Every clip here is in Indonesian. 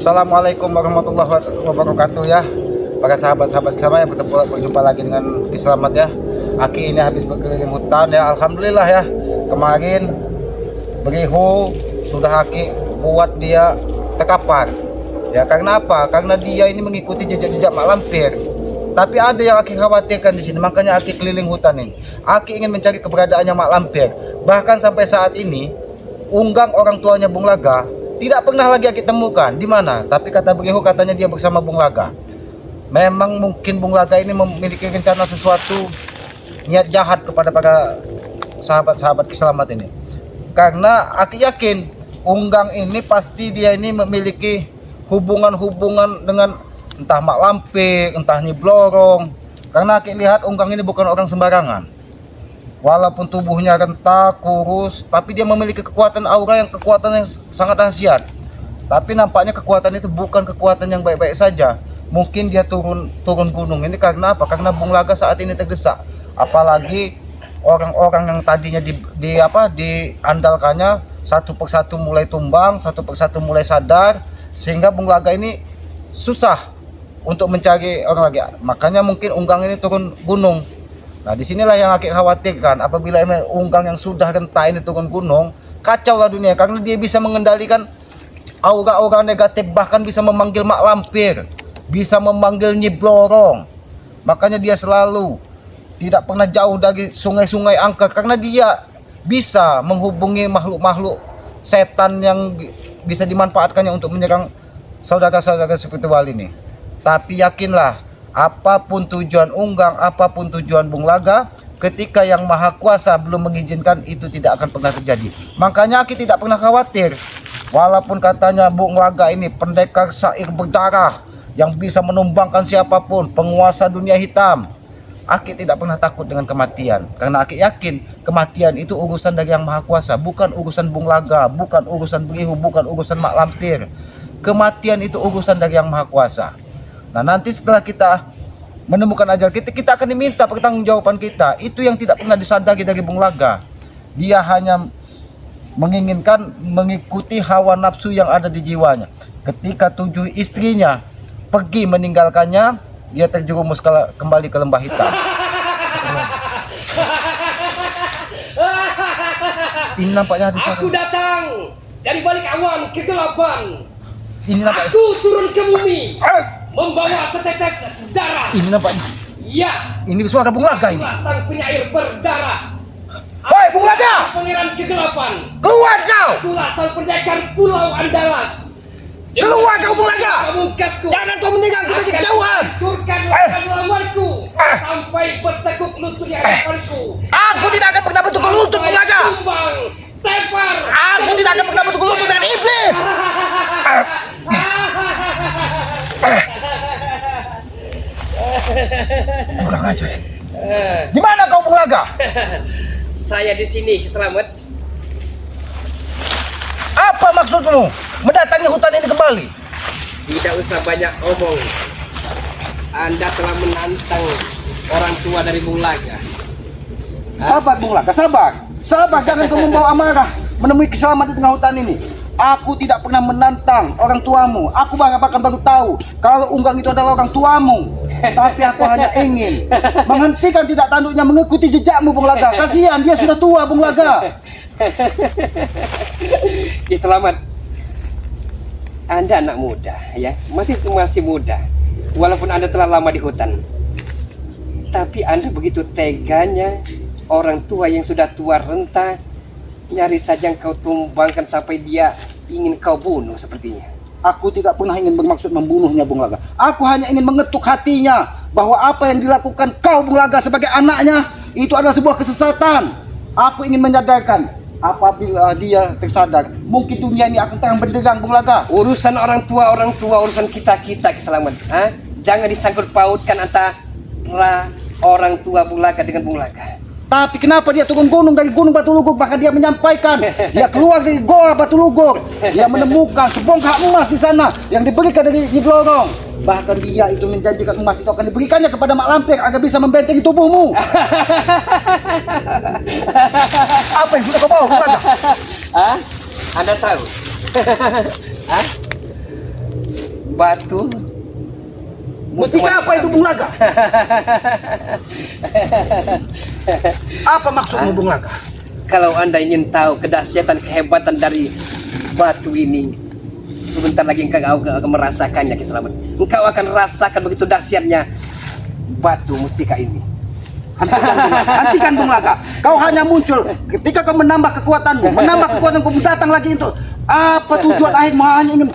Assalamualaikum warahmatullahi wabarakatuh ya. Para sahabat-sahabat saya berjumpa lagi dengan Ki Slamet ya. Aki ini habis berkeliling hutan ya. Alhamdulillah ya. Kemarin berihu sudah Aki buat dia terkapar. Ya karena apa? Karena dia ini mengikuti jejak-jejak mak lampir. Tapi ada yang Aki khawatirkan di sini. Makanya Aki keliling hutan ini. Aki ingin mencari keberadaannya mak lampir. Bahkan sampai saat ini unggang orang tuanya Bung Laga tidak pernah lagi Aki temukan di mana. Tapi kata beliau katanya dia bersama Bung Laga. Memang mungkin Bung Laga ini memiliki rencana sesuatu niat jahat kepada para sahabat-sahabat Ki Slamet ini. Karena Aki yakin unggang ini pasti dia ini memiliki hubungan-hubungan dengan entah mak lampir, entah Nyi Blorong. Karena Aki lihat unggang ini bukan orang sembarangan. Walaupun tubuhnya rentak, kurus, tapi dia memiliki kekuatan aura kekuatan yang sangat dahsyat. Tapi nampaknya kekuatan itu bukan kekuatan yang baik-baik saja. Mungkin dia turun gunung. Ini karena apa? Karena Bung Laga saat ini terdesak. Apalagi orang-orang yang tadinya diandalkannya satu persatu mulai tumbang, satu persatu mulai sadar, sehingga Bung Laga ini susah untuk mencari orang lagi. Makanya mungkin unggang ini turun gunung. Nah disinilah yang Aki khawatirkan, apabila unggang yang sudah renta ini turun gunung, kacau lah dunia, karena dia bisa mengendalikan aura-aura negatif, bahkan bisa memanggil mak lampir, bisa memanggil Nyi Blorong. Makanya dia selalu tidak pernah jauh dari sungai-sungai angker, karena dia bisa menghubungi makhluk-makhluk setan yang bisa dimanfaatkannya untuk menyerang saudara-saudara spiritual ini. Tapi yakinlah, apapun tujuan unggang, apapun tujuan Bung Laga, ketika yang maha kuasa belum mengizinkan, itu tidak akan pernah terjadi. Makanya Aki tidak pernah khawatir. Walaupun katanya Bung Laga ini pendekar syair berdarah yang bisa menumbangkan siapapun, penguasa dunia hitam, Aki tidak pernah takut dengan kematian. Karena Aki yakin kematian itu urusan dari yang maha kuasa, bukan urusan Bung Laga, bukan urusan berihu, bukan urusan mak lampir. Kematian itu urusan dari yang maha kuasa. Nah nanti setelah kita menemukan ajal kita akan diminta pertanggungjawaban kita. Itu yang tidak pernah disadari dari Bung Laga. Dia hanya menginginkan mengikuti hawa nafsu yang ada di jiwanya. Ketika 7 istrinya pergi meninggalkannya, dia terjerumus kembali ke lembah hitam. Ini nampaknya hadis. Aku datang dari balik awan kegelapan. Ini nampaknya. Aku turun ke bumi membawa setetes darah. Ini nampaknya. Ya, Ini suara Bung Laga ini. itulah sang penyair berdarah. Woi Bung Laga, Pangeran kegelapan. keluar kau! Itulah sang pendekar Pulau Andalas. Keluar kau Bung Laga! Pamungkasku. Jangan kau meninggalkan dari kejauhan! Hancurkan lawan-lawanku sampai bertekuk lutut di hadapanku. Aku tidak akan pernah bertukar lutut Bung Laga! Tumbang, tepar. Aku tidak akan pernah bertukar lutut dengan iblis! Kurang aja. Di mana kau Bung Laga? Saya di sini, Ki Slamet. Apa maksudmu mendatangi hutan ini kembali? Tidak usah banyak omong. Anda telah menantang orang tua dari Bung Laga. Sabar Bung Laga, sabar. Sabar, jangan kau membawa amarah menemui Ki Slamet di tengah hutan ini. Aku tidak pernah menantang orang tuamu. Aku bahkan baru tahu kalau unggang itu adalah orang tuamu. Tapi aku hanya ingin menghentikan tidak tanduknya mengikuti jejakmu Bung Laga. Kasihan dia sudah tua Bung Laga. Ki Slamet, Anda anak muda ya, masih muda. Walaupun Anda telah lama di hutan, tapi Anda begitu teganya orang tua yang sudah tua renta, nyaris saja kau tumbangkan sampai dia ingin kau bunuh sepertinya. Aku tidak pernah ingin bermaksud membunuhnya Bung Laga. Aku hanya ingin mengetuk hatinya bahwa apa yang dilakukan kau Bung Laga sebagai anaknya itu adalah sebuah kesesatan. Aku ingin menyadarkan, apabila dia tersadar, mungkin dunia ini akan terang benderang Bung Laga. Urusan orang tua, urusan kita Ki Slamet. Jangan disangkut pautkan antara orang tua Bung Laga dengan Bung Laga. Tapi kenapa dia turun gunung dari Gunung Batu Lugur? Bahkan dia menyampaikan dia keluar dari Goa Batu Lugur. Dia menemukan sebongkah emas di sana yang diberikan dari Nyi Blorong. Bahkan dia itu menjanjikan emas itu akan diberikannya kepada mak lampir agar bisa membentengi tubuhmu. Apa yang sudah kau bawa kepada? Anda tahu? batu. Mustika apa itu Bung Laga? Apa maksudmu Bung Laga? Kalau Anda ingin tahu kedahsyatan kehebatan dari batu ini, sebentar lagi engkau akan merasakannya, Ki Slamet. Engkau akan rasakan begitu dahsyatnya batu mustika ini. Hentikan Bung Laga. Kau hanya muncul ketika kau menambah kekuatanmu, kau datang lagi itu. Apa tujuan akhirmu hanya ingin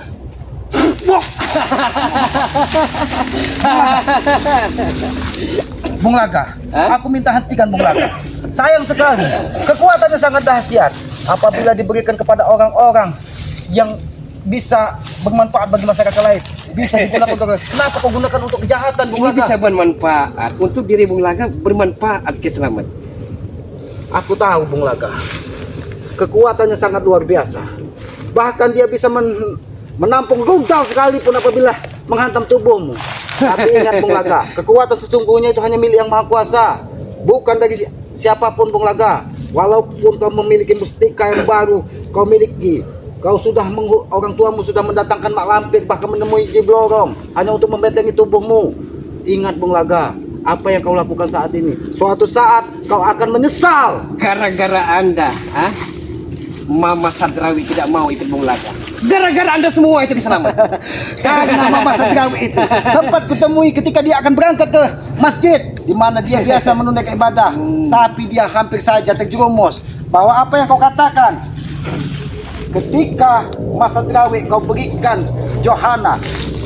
Bung Laga, aku minta hentikan Bung Laga. Sayang sekali, kekuatannya sangat dahsyat apabila diberikan kepada orang-orang yang bisa bermanfaat bagi masyarakat lain. Bisa digunakan untuk, kenapa kau gunakan untuk kejahatan Bung Ini Laga? bisa bermanfaat untuk diri Bung Laga, bermanfaat Ki Slamet. Aku tahu Bung Laga, kekuatannya sangat luar biasa. Bahkan dia bisa menampung rudal sekalipun apabila menghantam tubuhmu. Tapi ingat Bung Laga, kekuatan sesungguhnya itu hanya milik yang Maha Kuasa, bukan dari siapapun Bung Laga. Walaupun kau memiliki mustika yang baru kau miliki, kau sudah orang tuamu sudah mendatangkan mak lampir bahkan menemui di Blorong hanya untuk membentengi tubuhmu. Ingat Bung Laga, apa yang kau lakukan saat ini, suatu saat kau akan menyesal. Gara-gara Anda, Mama Sadrawi tidak mau ikut Bung Laga. Gara-gara Anda semua itu Ki Slamet. Karena Mama Sadrawi itu sempat kutemui ketika dia akan berangkat ke masjid di mana dia biasa menunaikan ibadah, tapi dia hampir saja terjerumus. Bahwa apa yang kau katakan, ketika Mas Sadrawi kau berikan Johana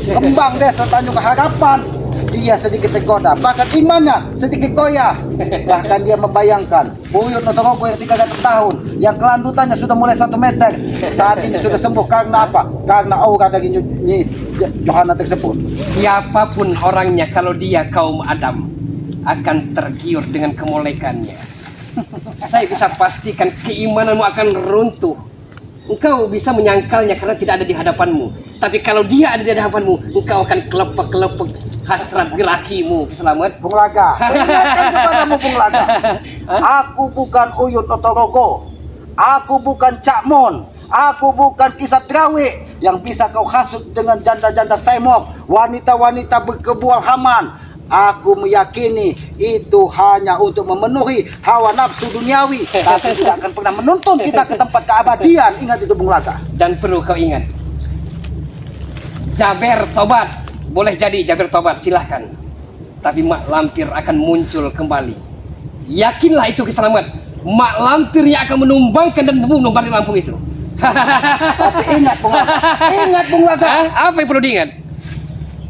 kembang desa Tanjung Harapan, dia sedikit tergoda, bahkan imannya sedikit goyah. Bahkan dia membayangkan Buyut Notorogo yang 300 tahun, yang kelandutannya sudah mulai 1 meter, saat ini sudah sembuh karena apa? Karena aura dari Johana tersebut. Siapapun orangnya, kalau dia kaum Adam, akan tergiur dengan kemolekannya. Saya bisa pastikan keimananmu akan runtuh. Engkau bisa menyangkalnya karena tidak ada di hadapanmu. Tapi kalau dia ada di hadapanmu, engkau akan kelepek-kelepek hasrat gerakimu, Ki Slamet. Bung Laga, ingatkan kepadamu Bung Laga, aku bukan Uyut Notorogo, aku bukan Cak Mon, aku bukan Ki Sadrawi yang bisa kau hasut dengan janda-janda semok, wanita-wanita berkebual haman. Aku meyakini itu hanya untuk memenuhi hawa nafsu duniawi, tapi tidak akan pernah menuntun kita ke tempat keabadian. Ingat itu Bung Laga. Dan perlu kau ingat, Jaber tobat. Boleh jadi Jaber tobat, silahkan. Tapi mak lampir akan muncul kembali. Yakinlah itu Ki Slamet. Mak lampir yang akan menumbangkan dan membunuh Bari Lampung itu. Tapi ingat Bung Laga, ingat Bung Laga. Apa yang perlu diingat?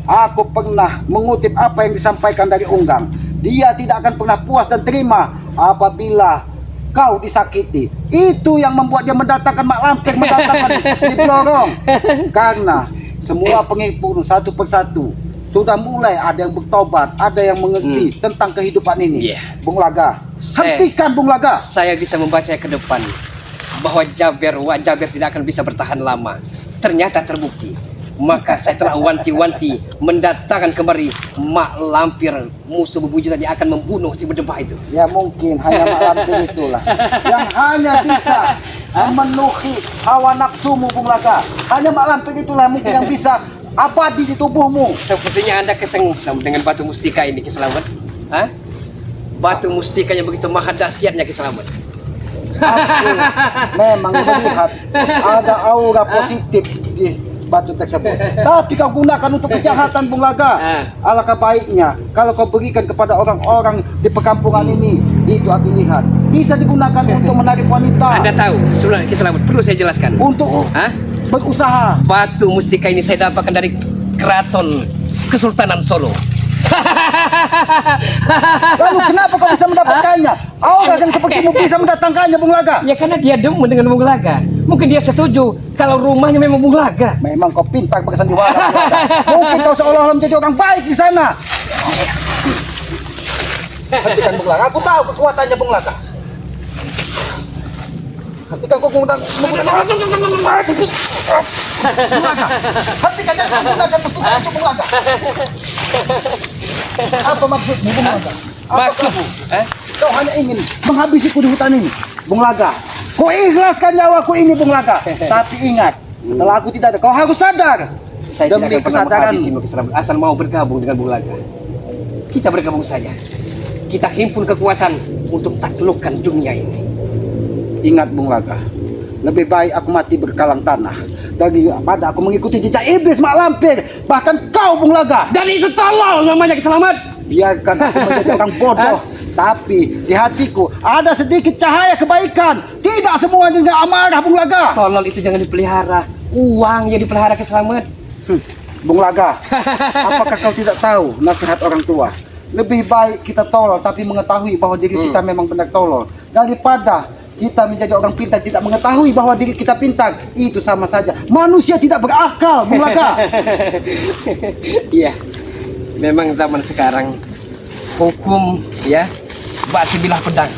Aku pernah mengutip apa yang disampaikan dari Unggang. Dia tidak akan pernah puas dan terima apabila kau disakiti. Itu yang membuat dia mendatangkan mak lampir, mendatangkan di Blorong. Karena semua pengikut satu persatu sudah mulai ada yang bertobat, ada yang mengerti tentang kehidupan ini. Bung Laga, hentikan Bung Laga. Saya bisa membaca ke depan bahwa Wak Jaber tidak akan bisa bertahan lama. Ternyata terbukti. Maka saya telah wanti-wanti mendatangkan kembali mak lampir, musuh bebuyutan yang akan membunuh si berdebah itu. Ya mungkin hanya mak lampir itulah yang hanya bisa memenuhi hawa nafsumu Bung Laga. Hanya mak lampir itulah mungkin yang bisa abadi di tubuhmu. Sepertinya Anda kesengsam dengan batu mustika ini, Ki Slamet. Batu mustika yang begitu maha dahsyatnya, Ki Slamet. Aku memang melihat ada aura positif di batu tersebut, tapi kau gunakan untuk kejahatan Bung Laga. Alangkah baiknya kalau kau berikan kepada orang-orang di perkampungan ini. Itu aku lihat bisa digunakan untuk menarik wanita. Anda tahu, Ki Slamet, perlu saya jelaskan. Untuk berusaha. Batu mustika ini saya dapatkan dari keraton Kesultanan Solo. Lalu kenapa kau bisa mendapatkannya? Aura yang sepertimu bisa mendatangkannya Bung Laga. Ya karena dia demen dengan Bung Laga. Mungkin dia setuju kalau rumahnya memang Bung Laga. Memang kau pintar bersandiwara. Mungkin kau seolah-olah menjadi orang baik di sana. Hentikan Bung Laga. Aku tahu kekuatannya Bung Laga. Hentikan kau menggunakan Bung Laga. Hentikan jangan menggunakan mustika itu Bung Laga. Apa maksudmu Bung Laga? Maksudmu? Kau hanya ingin menghabisiku di hutan ini Bung Laga. Kau ikhlaskan nyawaku ini Bung Laga. Tapi ingat, setelah aku tidak ada, kau harus sadar. Saya demi tidak akan pernah kesadaran. menghabisi Bung Slamet asal mau bergabung dengan Bung Laga. Kita bergabung saja. Kita himpun kekuatan untuk taklukkan dunia ini. Ingat Bung Laga, lebih baik aku mati berkalang tanah daripada aku mengikuti jejak iblis mak lampir. Bahkan kau Bung Laga. Dan itu tolol namanya Kiselamet. Biarkan aku menjadi orang bodoh, tapi di hatiku ada sedikit cahaya kebaikan. Tidak semuanya dengan amarah Bung Laga. Tolol itu jangan dipelihara. Uang yang dipelihara Kiselamet. Bung Laga, apakah kau tidak tahu nasihat orang tua? Lebih baik kita tolol tapi mengetahui bahwa diri kita memang benar tolol, daripada kita menjadi orang pintar tidak mengetahui bahwa diri kita pintar. Itu sama saja manusia tidak berakal, Bung Laga. Iya. Memang zaman sekarang hukum ya batu bilah pedang.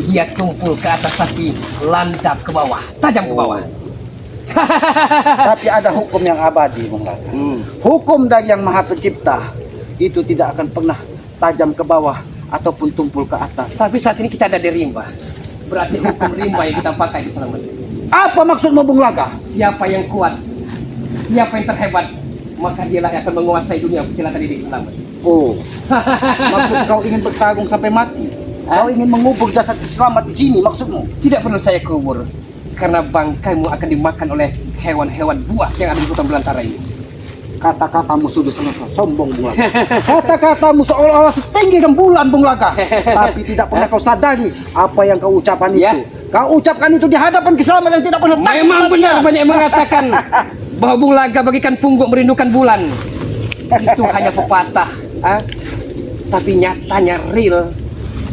Dia tumpul ke atas tapi landap ke bawah, tajam ke bawah. Tapi ada hukum yang abadi, Bung Laga. Hukum dari Yang Maha Pencipta itu tidak akan pernah tajam ke bawah ataupun tumpul ke atas. Tapi saat ini kita ada di rimba. Berarti hukum rimba yang kita pakai di Slamet. Apa maksudmu, Bung Laga? Siapa yang kuat, siapa yang terhebat, maka dialah yang akan menguasai dunia persilatan ini di Slamet. Oh, maksud kau ingin bertarung sampai mati? Kau ingin mengubur jasad selamat di sini maksudmu? Tidak perlu saya kubur, karena bangkaimu akan dimakan oleh hewan-hewan buas yang ada di hutan belantara ini. Kata-katamu sudah selesai sombong, Bung Laga. Kata-katamu seolah-olah setinggi rembulan, Bung Laga. Tapi tidak pernah kau sadari apa yang kau ucapkan itu. Kau ucapkan itu di hadapan Kiselamet yang tidak pernah takut. Memang benar banyak yang mengatakan bahwa Bung Laga bagikan pungguk merindukan bulan. Itu hanya pepatah, tapi nyatanya real.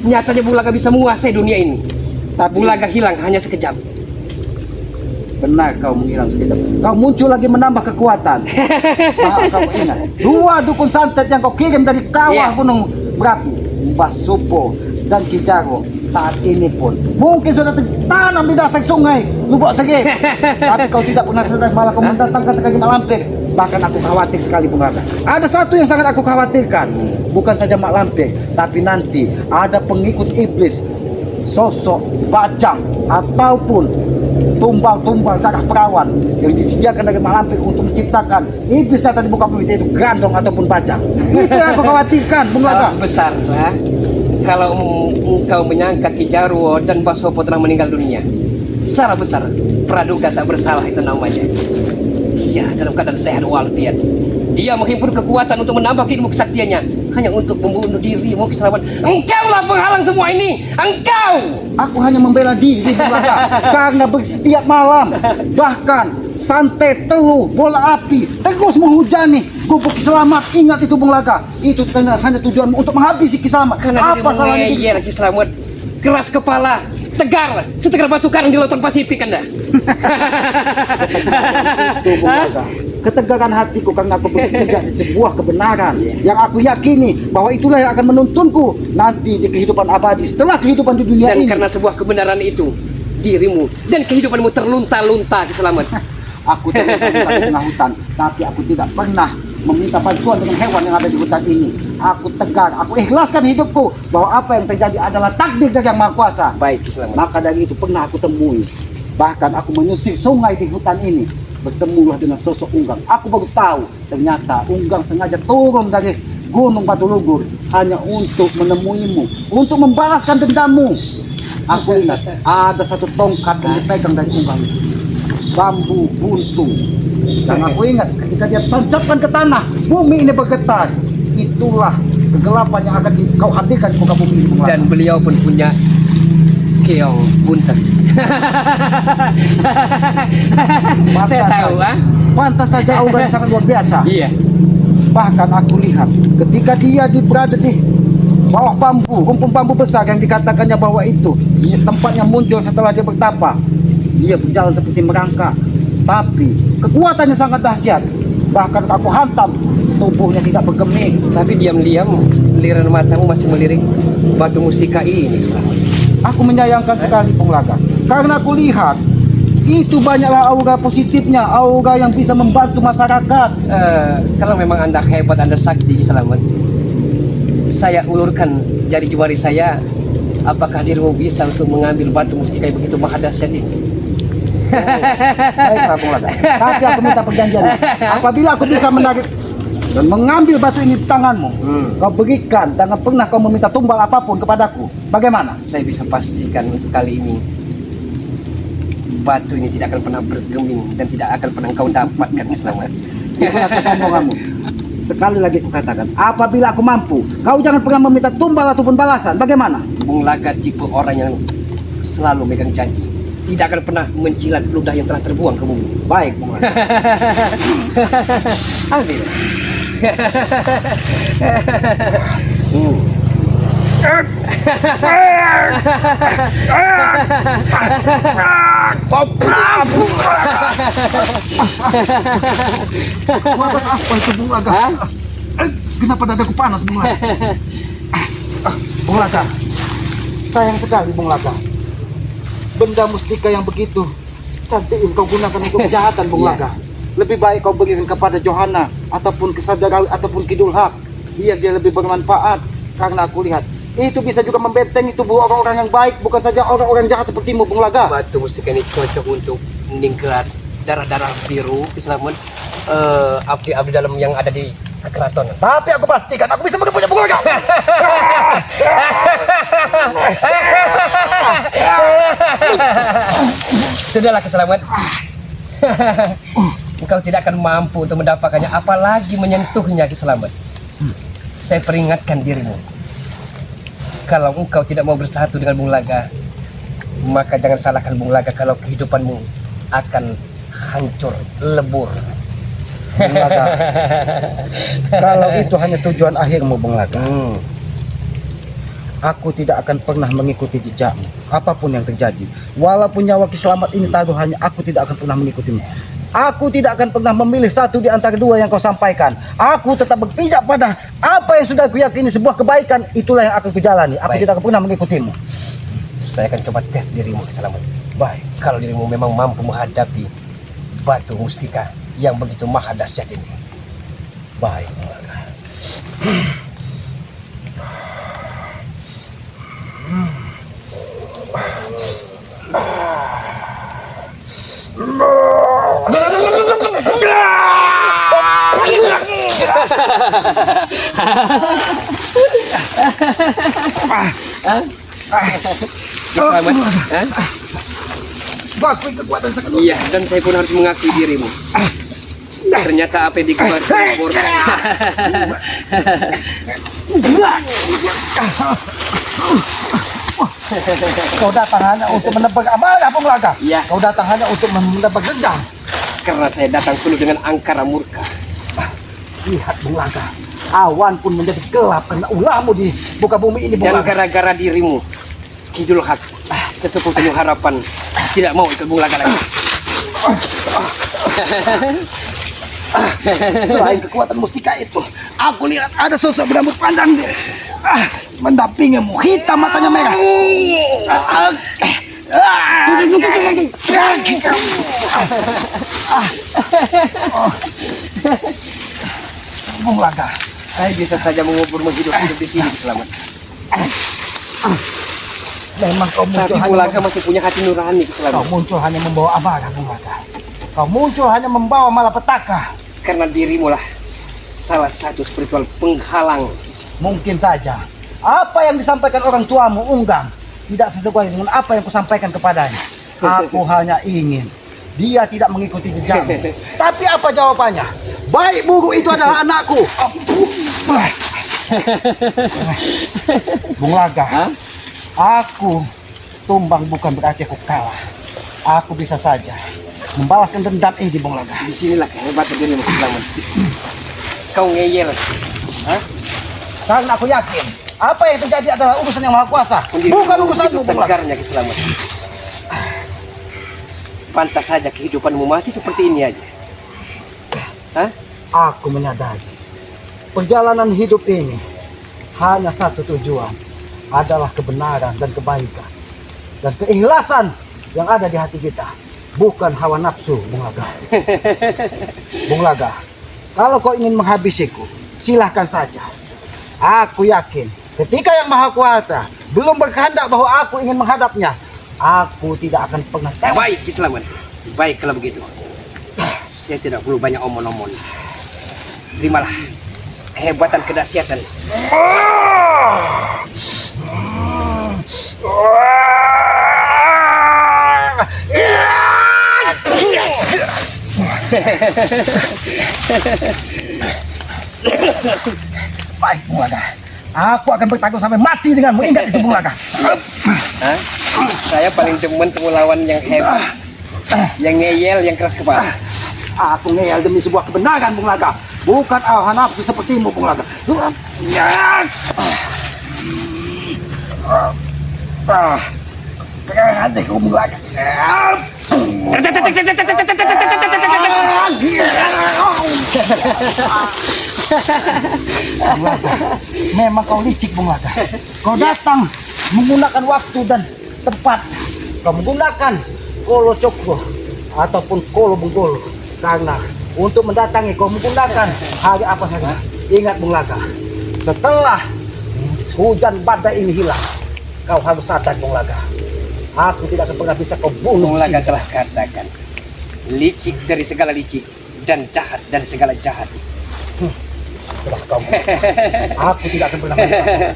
Nyatanya Bung Laga bisa menguasai dunia ini. Tapi Bung Laga hilang hanya sekejap. benar kau menghilang sekejap. Kau muncul lagi menambah kekuatan. Kau ingat, 2 dukun santet yang kau kirim dari kawah gunung berapi, Mbah Supo dan Ki Jarwo, saat ini pun mungkin sudah tertanam di dasar sungai Lubuk Sege. Tapi kau tidak pernah sadar, malah kau mendatangkan sekali mak lampir. Bahkan aku khawatir sekali, Bung Laga. Ada satu yang sangat aku khawatirkan, bukan saja mak lampir, tapi nanti ada pengikut iblis, sosok bajang ataupun tumbal-tumbal darah perawan yang disediakan dari mak lampir untuk menciptakan iblis datang di muka bumi, itu grandong ataupun bajang. Itu yang aku khawatirkan, Bung Laga. Salah besar, kalau engkau menyangka Ki Jarwo dan Mbah Sopo telah meninggal dunia. Salah besar, praduga tak bersalah itu namanya. Dia dalam keadaan sehat walafiat. Dia menghimpun kekuatan untuk menambah ilmu kesaktiannya hanya untuk membunuh dirimu Kiselamet. Engkaulah penghalang semua ini. Engkau. Aku hanya membela diri, Bung Laga, karena setiap malam bahkan santet, teluh, bola api terus menghujani gubuk Kiselamet. Ingat itu, Bung Laga. Itu hanya tujuanmu untuk menghabisi Kiselamet. Karena Apa salahnya itu? Kiselamet keras kepala, tegar, setegar batu karang di lautan Pasifik Anda. Itu, Bung Laga. Ketegaran hatiku karena aku bekerja di sebuah kebenaran yang aku yakini bahwa itulah yang akan menuntunku nanti di kehidupan abadi setelah kehidupan di dunia Dan ini. karena sebuah kebenaran itu, dirimu dan kehidupanmu terlunta-lunta Kiselamet. Aku terlunta di tengah hutan, tapi aku tidak pernah meminta bantuan dengan hewan yang ada di hutan ini. Aku tegar, aku ikhlaskan hidupku bahwa apa yang terjadi adalah takdir dari Yang Maha Kuasa. Baik Kiselamet. Maka dari itu pernah aku temui. Bahkan aku menyusir sungai di hutan ini. Bertemulah dengan sosok Unggang. Aku baru tahu ternyata Unggang sengaja turun dari Gunung Batu Lugur hanya untuk menemuimu, untuk membalaskan dendammu. Aku ingat ada satu tongkat yang dipegang dari Unggang itu, bambu buntu. Dan aku ingat ketika dia tancapkan ke tanah, bumi ini bergetar. Itulah kegelapan yang akan kau hadirkan di muka bumi ini, Bung Laga. Dan beliau pun punya keong buntet. Saya tahu, Pantas saja Unggang sangat luar biasa. Iya. Bahkan aku lihat ketika dia berada di bawah bambu, rumpun bambu besar yang dikatakannya bahwa itu tempatnya muncul setelah dia bertapa. Dia berjalan seperti merangkak, tapi kekuatannya sangat dahsyat. Bahkan aku hantam, tubuhnya tidak bergeming. Tapi diam-diam liran matamu masih melirik batu mustika ini. Aku menyayangkan sekali, Bung Laga, karena aku lihat itu banyaklah aura positifnya, aura yang bisa membantu masyarakat. Kalau memang Anda hebat, Anda sakti Kiselamet, saya ulurkan jari jemari saya. Apakah dirimu bisa untuk mengambil batu mustika yang begitu maha dahsyat ini? Baiklah Bung Laga. Tapi aku minta perjanjian. Apabila aku bisa menarik dan mengambil batu ini di tanganmu, kau berikan, jangan pernah kau meminta tumbal apapun kepadaku. Bagaimana? Saya bisa pastikan untuk kali ini batu ini tidak akan pernah bergeming dan tidak akan pernah kau dapatkan Kiselamat. Itulah kesombonganmu. Sekali lagi aku katakan, apabila aku mampu, kau jangan pernah meminta tumbal ataupun balasan. Bagaimana? Bung Laga tipe orang yang selalu megang janji, tidak akan pernah mencilat ludah yang telah terbuang ke bumi. Baik, Bung Laga. Ambil. Kekuatan apa itu Bung Laga? Kenapa dadaku panas Bung Laga? Bung Laga, sayang sekali Bung Laga. Benda mustika yang begitu cantik kau gunakan untuk kejahatan Bung Iya. Laga. Lebih baik kau berikan kepada Johanna ataupun ke Sadarawi ataupun Kidul Hak, biar dia lebih bermanfaat. Karena aku lihat itu bisa juga membentengi tubuh orang-orang yang baik, bukan saja orang-orang jahat sepertimu Bung Laga. Batu mustika ini cocok untuk meningkat darah-darah biru Kiselamat, abdi-abdi dalam yang ada di keraton. Tapi aku pastikan aku bisa mengepunya Bung Laga. Sudahlah Kiselamat. Engkau tidak akan mampu untuk mendapatkannya, apalagi menyentuhnya Kiselamat. Saya peringatkan dirimu. Kalau engkau tidak mau bersatu dengan Bung Laga, maka jangan salahkan Bung Laga kalau kehidupanmu akan hancur, lebur. Bung Laga, kalau itu hanya tujuan akhirmu Bung Laga, aku tidak akan pernah mengikuti jejakmu apapun yang terjadi. Walaupun nyawa Kiselamat ini taruhannya, aku tidak akan pernah mengikutimu. Aku tidak akan pernah memilih satu di antara dua yang kau sampaikan. Aku tetap berpijak pada apa yang sudah aku yakini sebuah kebaikan. Itulah yang akan kujalani. Aku Baik. tidak akan pernah mengikutimu. Saya akan coba tes dirimu Kiselamat. Baik. Kalau dirimu memang mampu menghadapi batu mustika yang begitu maha dahsyat ini. Baik Bung Laga. Kiselamat, hah? Bakui kekuatan sangat Iya, dan saya pun harus mengakui dirimu. Ternyata apa yang dikeluarkan Kau datang hanya untuk menebak amarah Bung Laga. Iya. Kau datang hanya untuk menebak dendam. karena saya datang penuh dengan angkara murka. Lihat Bung Laga, awan pun menjadi gelap karena ulahmu di muka bumi ini Bung Dan Laga. gara-gara dirimu, Kidul Hak, sesepuh penuh harapan, tidak mau ikut Bung Laga lagi. Selain kekuatan mustika itu, aku lihat ada sosok berambut panjang mendampingimu, hitam matanya merah. Bung Laga, Saya bisa saja mengubur menghidup-hidup di sini selamat. memang kau muncul Tapi hanya Bung Laga masih punya hati nurani kau keselamatan. muncul hanya membawa amarah Bung Laga. Kau muncul hanya membawa malapetaka. Karena dirimu lah salah satu spiritual penghalang. Mungkin saja apa yang disampaikan orang tuamu Unggang tidak sesuai dengan apa yang kusampaikan kepadanya. Aku hanya ingin dia tidak mengikuti jejakmu. Tapi apa jawabannya? Baik buruk itu adalah anakku. Bung Laga, Hah? aku tumbang bukan berarti aku kalah. Aku bisa saja membalaskan dendam ini Bung Laga. Disinilah kehebatan dirimu selamat. Kau ngeyel. Hah? Karena aku yakin apa yang terjadi adalah urusan yang maha kuasa, bukan urusanmu Bung Laga. tegarnya keselamatan. Pantas saja kehidupanmu masih seperti ini aja. Hah? Aku menyadari perjalanan hidup ini hanya satu tujuan, adalah kebenaran dan kebaikan dan keikhlasan yang ada di hati kita, bukan hawa nafsu Bung Laga. Bung Laga, kalau kau ingin menghabisiku, silahkan saja. Aku yakin ketika yang maha kuasa belum berkehendak bahwa aku ingin menghadapnya, aku tidak akan pernah tewas. Baik, Ki Selamat. Baik kalau begitu. Saya tidak perlu banyak omong-omong. Terimalah kehebatan kedahsyatan. Baik, Bung Laga. Aku akan bertanggung sampai mati denganmu. Ingat itu, Bung Laga. Hah? Saya paling demen temu lawan yang hebat, yang ngeyel, yang keras kepala. Aku ngeyel demi sebuah kebenaran, Bung Laga. Bukan hawa nafsu sepertimu, Bung Laga. Keren aja kau, Bung Laga. Bung Laga, memang kau licik, Bung Laga. Kau datang menggunakan waktu dan tempat. Kau menggunakan Kolo Cokro ataupun Kolo Benggolo. Karena untuk mendatangi kau menggunakan hari apa saja. Ingat, Bung Laga, setelah hujan badai ini hilang, kau harus sadar, Bung Laga. Aku tidak akan pernah bisa kau bunuh. Bung Laga telah katakan, licik dari segala licik dan jahat dari segala jahat. Sudah kau. Aku tidak akan pernah menyerah.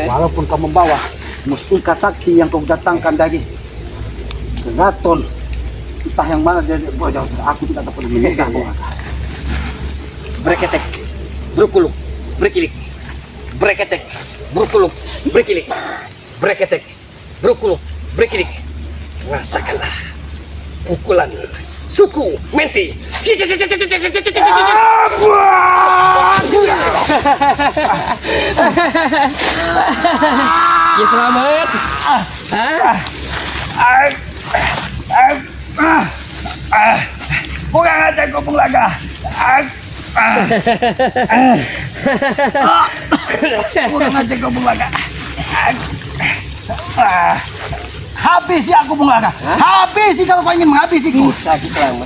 Walaupun kau membawa mustika sakti yang kau datangkan dari keraton, entah yang mana dari bojong, aku tidak akan pernah menyerah, Bung Laga. Breketek, brukuluk, brekilik. Breketek, brukuluk, brekilik. Breketek, brukuluk, brekilik. Rasakanlah pukulan suku menti. Ya selamat. Bukan aja kau, Bung Laga. Bukan aja kau, Bung Laga. Habisi aku, Bung Laga. Habisi kalau kau ingin menghabisiku. Bisa diselamat.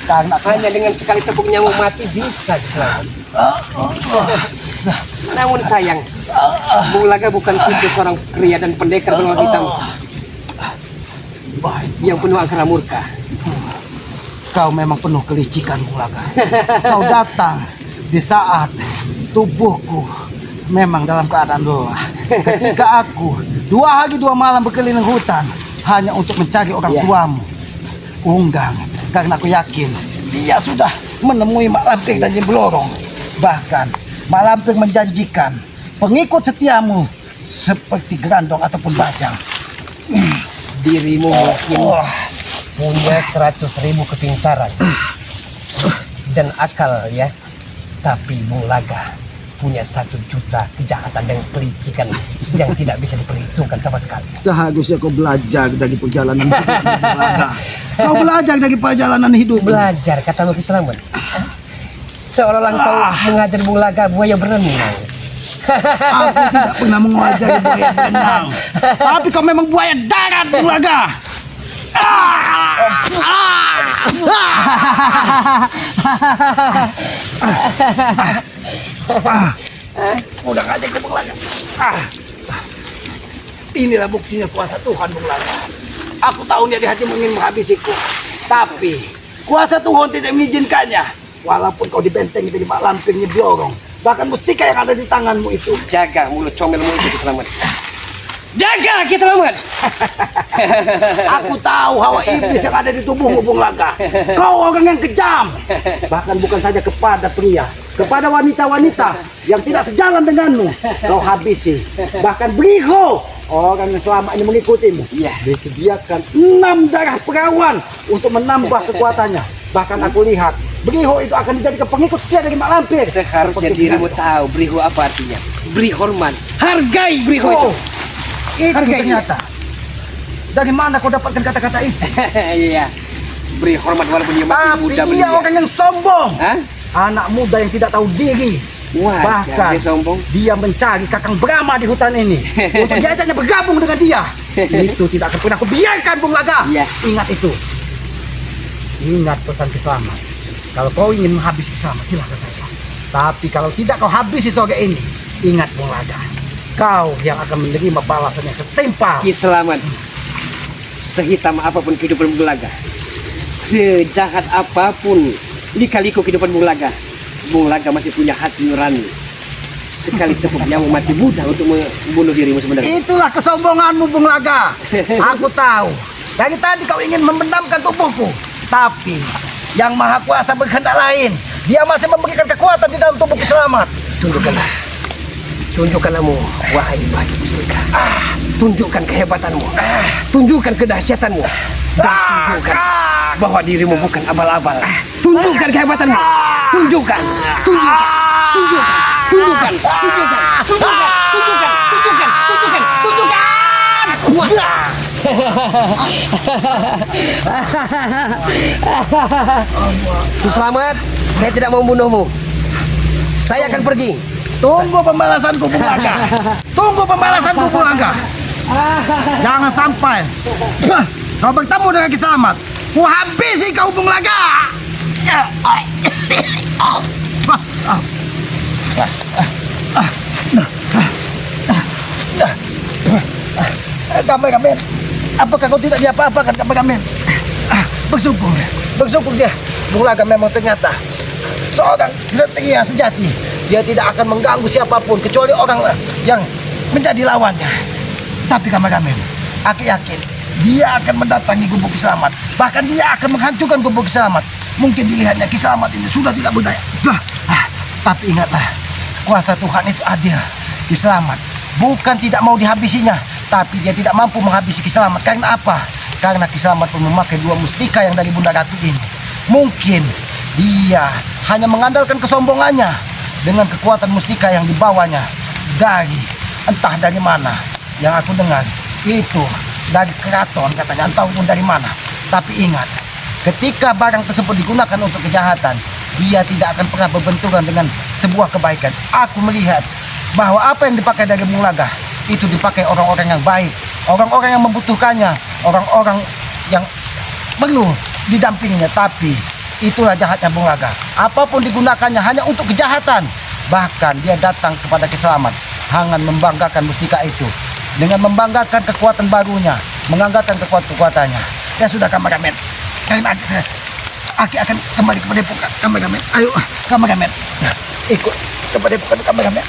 Karena Hanya dengan sekali tepuk nyamuk mati bisa diselamat. Namun sayang, Bung Laga bukan tipe seorang pria dan pendekar berwarna hitam yang penuh agra murka. kau memang penuh kelicikan, Bung Laga. Kau datang di saat tubuhku memang dalam keadaan lelah. Ketika aku 2 hari 2 malam berkeliling hutan hanya untuk mencari orang tuamu, Unggang, karena aku yakin dia sudah menemui Mak Lampir dan Nyi Blorong. Bahkan Mak Lampir menjanjikan pengikut setiamu seperti Grandong ataupun Bajang. Dirimu mungkin punya 100.000 kepintaran dan akal ya, tapi Bung Laga punya 1 juta kejahatan dan kelicikan yang tidak bisa diperhitungkan sama sekali. Seharusnya kau belajar dari perjalanan hidup, Bung Laga. Kau belajar dari perjalanan hidup. Belajar kata Bagi Selamat. Seolah-olah kau mengajar Bung Laga buaya berenang. Aku tidak pernah mengajari buaya berenang. Tapi kau memang buaya darat, Bung Laga. Udah aja ke Bung Laga. Inilah buktinya kuasa Tuhan, Bung Laga. Aku tahu dia di hatimu ingin menghabisiku, tapi kuasa Tuhan tidak mengizinkannya. Walaupun kau dibentengi dari Mak Lampir, Nyi Blorong, bahkan mustika yang ada di tanganmu itu. Jaga mulut comelmu itu, Ki Selamat. Jaga, Ki Selamat. Aku tahu hawa iblis yang ada di tubuhmu, Bung Laga. Kau orang yang kejam. Bahkan bukan saja kepada pria, kepada wanita-wanita yang tidak sejalan denganmu, kau habisi. Bahkan Briho, orang yang selama ini mengikutimu, disediakan 6 darah perawan untuk menambah kekuatannya. Bahkan aku lihat Briho itu akan dijadikan pengikut setia dari Mak Lampir. Seharusnya dirimu tahu Briho apa artinya. Beri hormat, hargai Briho itu. Itu Hargai ternyata. Dari mana kau dapatkan kata-kata itu? Iya, beri hormat walaupun dia masih Tapi muda. dia orang yang sombong. Hah? Anak muda yang tidak tahu diri. Wajar Bahkan dia sombong. dia mencari Kakang Brahma di hutan ini untuk diajaknya bergabung dengan dia. Itu tidak akan pernah aku biarkan, Bung Laga. Iya. Ingat itu. Ingat pesan Ki Selamat. Kalau kau ingin menghabisi Ki Selamat, silakan saja. Tapi kalau tidak kau habisi sore ini, ingat, Bung Laga, kau yang akan menerima balasan yang setimpal. Ki Selamat, sehitam apapun kehidupan Bung Laga, sejahat apapun lika-liku kehidupan Bung Laga masih punya hati nurani. Sekali tepuk nyawa mati mudah untuk membunuh dirimu sebenarnya. Itulah kesombonganmu, Bung Laga. Aku tahu. Dari tadi kau ingin membenamkan tubuhku. Tapi Yang Maha Kuasa berkehendak lain. Dia masih memberikan kekuatan di dalam tubuh Kiselamat. Tunjukkanlah. Tunjukkanlah-mu, wahai Batu Pustika. Tunjukkan kehebatanmu. Tunjukkan kedahsyatanmu. Dan tunjukkan bahwa dirimu bukan abal-abal. Tunjukkan kehebatanmu. Tunjukkan. Tunjukkan. Tunjukkan. Tunjukkan. Tunjukkan. Tunjukkan. Tunjukkan. Tunjukkan. Tunjukkan. Tunjukkan. Selamat, saya tidak mau membunuhmu. Saya akan pergi. Tunggu pembalasanku, Bung Laga. Tunggu pembalasanku, Bung Laga. Jangan sampai kau bertemu dengan Kiselamat. Ku habisi kau, Bung Laga. Kameramen, apakah kau tidak diapa-apakan, kameramen? Bersyukur, bersyukur dia. Bung Laga memang ternyata seorang kesatria sejati. Dia tidak akan mengganggu siapapun kecuali orang yang menjadi lawannya. Tapi kameramen, aku yakin dia akan mendatangi gubuk Kiselamat. Bahkan dia akan menghancurkan gubuk Kiselamat. Mungkin dilihatnya Kiselamat ini sudah tidak berdaya. Tapi ingatlah, kuasa Tuhan itu adil. Kiselamat bukan tidak mau dihabisinya, tapi dia tidak mampu menghabisi Kiselamat. Karena apa? Karena Kiselamat pun memakai 2 mustika yang dari Bunda Ratu ini. Mungkin dia hanya mengandalkan kesombongannya dengan kekuatan mustika yang dibawanya dari entah dari mana. Yang aku dengar itu dari keraton katanya, entah pun dari mana. Tapi ingat, ketika barang tersebut digunakan untuk kejahatan, dia tidak akan pernah berbenturan dengan sebuah kebaikan. Aku melihat bahwa apa yang dipakai dari Bung Laga itu dipakai orang-orang yang baik, orang-orang yang membutuhkannya, orang-orang yang perlu didampinginya. Tapi itulah jahatnya Bung Laga. Apapun digunakannya hanya untuk kejahatan. Bahkan dia datang kepada Kiselamat dengan membanggakan mustika itu, dengan membanggakan kekuatan barunya, menganggarkan kekuatannya. Ya sudah, kameramen. Karena Aki akan kembali ke padepokan, kameramen. Ayo, kameramen. Ikut ke padepokan, kameramen.